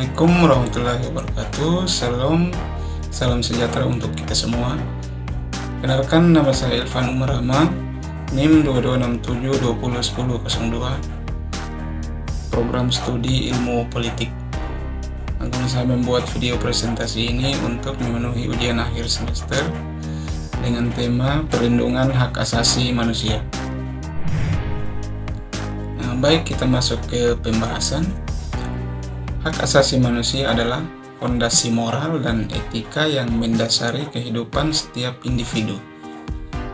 Assalamualaikum warahmatullahi wabarakatuh. Salam sejahtera untuk kita semua. Kenalkan, nama saya Ilvan Umar Rahma, NIM 2267201002, program studi ilmu politik. Akan saya membuat video presentasi ini untuk memenuhi ujian akhir semester dengan tema perlindungan hak asasi manusia. Baik, kita masuk ke pembahasan. Hak asasi manusia adalah fondasi moral dan etika yang mendasari kehidupan setiap individu,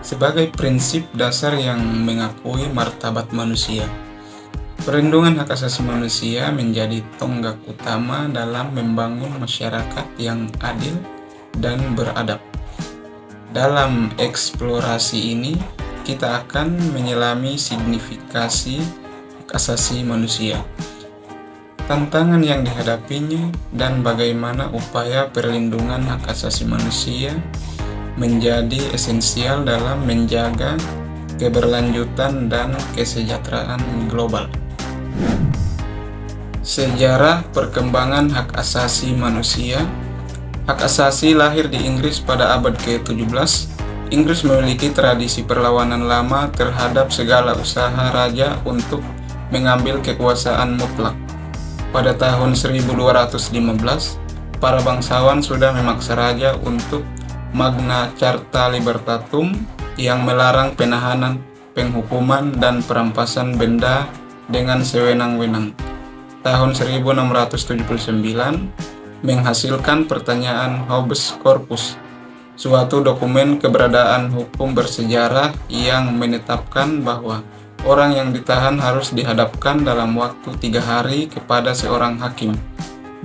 sebagai prinsip dasar yang mengakui martabat manusia. Perlindungan hak asasi manusia menjadi tonggak utama dalam membangun masyarakat yang adil dan beradab. Dalam eksplorasi ini, kita akan menyelami signifikasi hak asasi manusia, tantangan yang dihadapinya, dan bagaimana upaya perlindungan hak asasi manusia menjadi esensial dalam menjaga keberlanjutan dan kesejahteraan global. Sejarah perkembangan hak asasi manusia. Hak asasi lahir di Inggris pada abad ke-17. Inggris memiliki tradisi perlawanan lama terhadap segala usaha raja untuk mengambil kekuasaan mutlak. Pada tahun 1215, para bangsawan sudah memaksa raja untuk Magna Carta Libertatum yang melarang penahanan, penghukuman, dan perampasan benda dengan sewenang-wenang. Tahun 1679 menghasilkan pertanyaan Habeas Corpus, suatu dokumen keberadaan hukum bersejarah yang menetapkan bahwa orang yang ditahan harus dihadapkan dalam waktu 3 hari kepada seorang hakim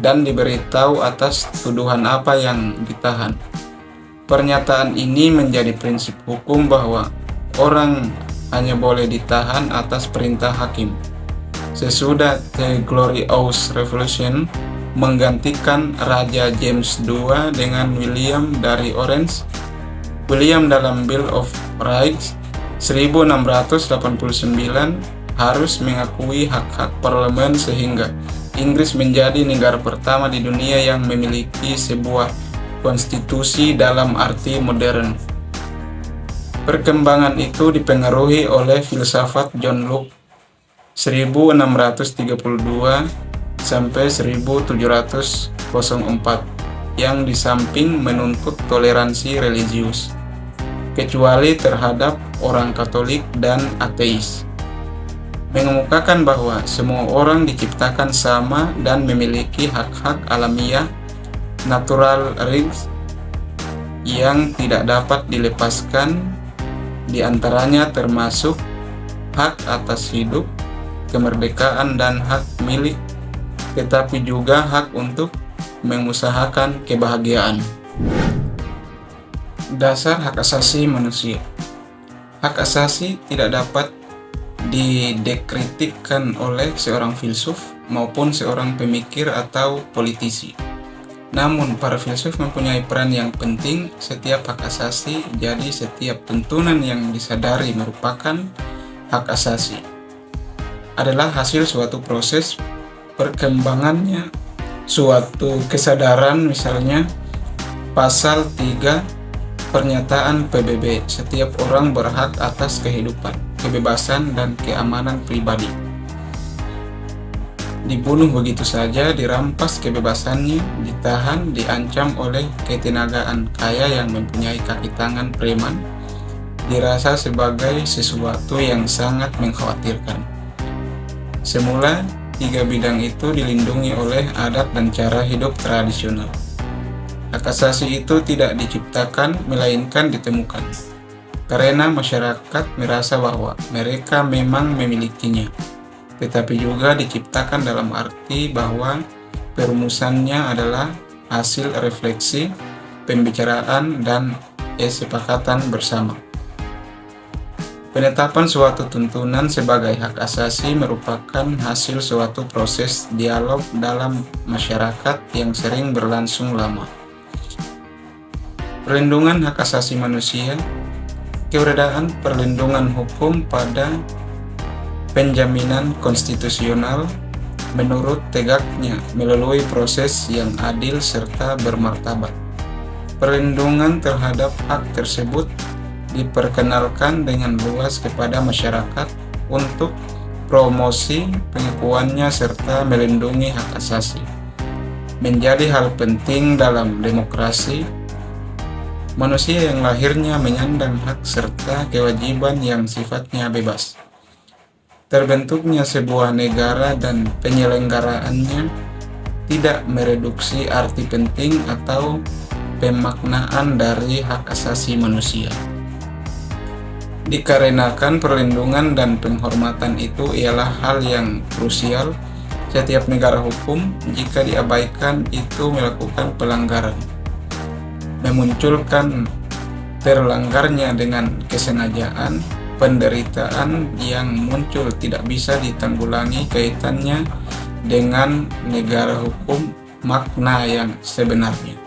dan diberitahu atas tuduhan apa yang ditahan. Pernyataan ini menjadi prinsip hukum bahwa orang hanya boleh ditahan atas perintah hakim. Sesudah The Glorious Revolution menggantikan Raja James II dengan William dari Orange, William dalam Bill of Rights 1689 harus mengakui hak-hak parlemen sehingga Inggris menjadi negara pertama di dunia yang memiliki sebuah konstitusi dalam arti modern. Perkembangan itu dipengaruhi oleh filsafat John Locke 1632 sampai 1704 yang di samping menuntut toleransi religius, kecuali terhadap orang Katolik dan ateis, mengemukakan bahwa semua orang diciptakan sama dan memiliki hak-hak alamiah natural rights yang tidak dapat dilepaskan, di antaranya termasuk hak atas hidup, kemerdekaan, dan hak milik, tetapi juga hak untuk mengusahakan kebahagiaan. Dasar hak asasi manusia. Hak asasi tidak dapat didekritikkan oleh seorang filsuf maupun seorang pemikir atau politisi. Namun, para filsuf mempunyai peran yang penting. Setiap hak asasi, jadi setiap tuntunan yang disadari merupakan hak asasi, adalah hasil suatu proses perkembangannya, suatu kesadaran. Misalnya, pasal 3 Pernyataan PBB, setiap orang berhak atas kehidupan, kebebasan, dan keamanan pribadi. Dibunuh begitu saja, dirampas kebebasannya, ditahan, diancam oleh ketenagaan kaya yang mempunyai kaki tangan preman, dirasa sebagai sesuatu yang sangat mengkhawatirkan. Semula, 3 bidang itu dilindungi oleh adat dan cara hidup tradisional. Hak asasi itu tidak diciptakan, melainkan ditemukan, karena masyarakat merasa bahwa mereka memang memilikinya, tetapi juga diciptakan dalam arti bahwa perumusannya adalah hasil refleksi, pembicaraan, dan kesepakatan bersama. Penetapan suatu tuntunan sebagai hak asasi merupakan hasil suatu proses dialog dalam masyarakat yang sering berlangsung lama. Perlindungan hak asasi manusia. Keberadaan perlindungan hukum pada penjaminan konstitusional menurut tegaknya melalui proses yang adil serta bermartabat. Perlindungan terhadap hak tersebut diperkenalkan dengan luas kepada masyarakat untuk promosi pengakuannya serta melindungi hak asasi. Menjadi hal penting dalam demokrasi, manusia yang lahirnya menyandang hak serta kewajiban yang sifatnya bebas. Terbentuknya sebuah negara dan penyelenggaraannya tidak mereduksi arti penting atau pemaknaan dari hak asasi manusia. Dikarenakan perlindungan dan penghormatan itu ialah hal yang krusial, setiap negara hukum jika diabaikan itu melakukan pelanggaran. Memunculkan terlanggarnya dengan kesengajaan, penderitaan yang muncul tidak bisa ditanggulangi kaitannya dengan negara hukum makna yang sebenarnya.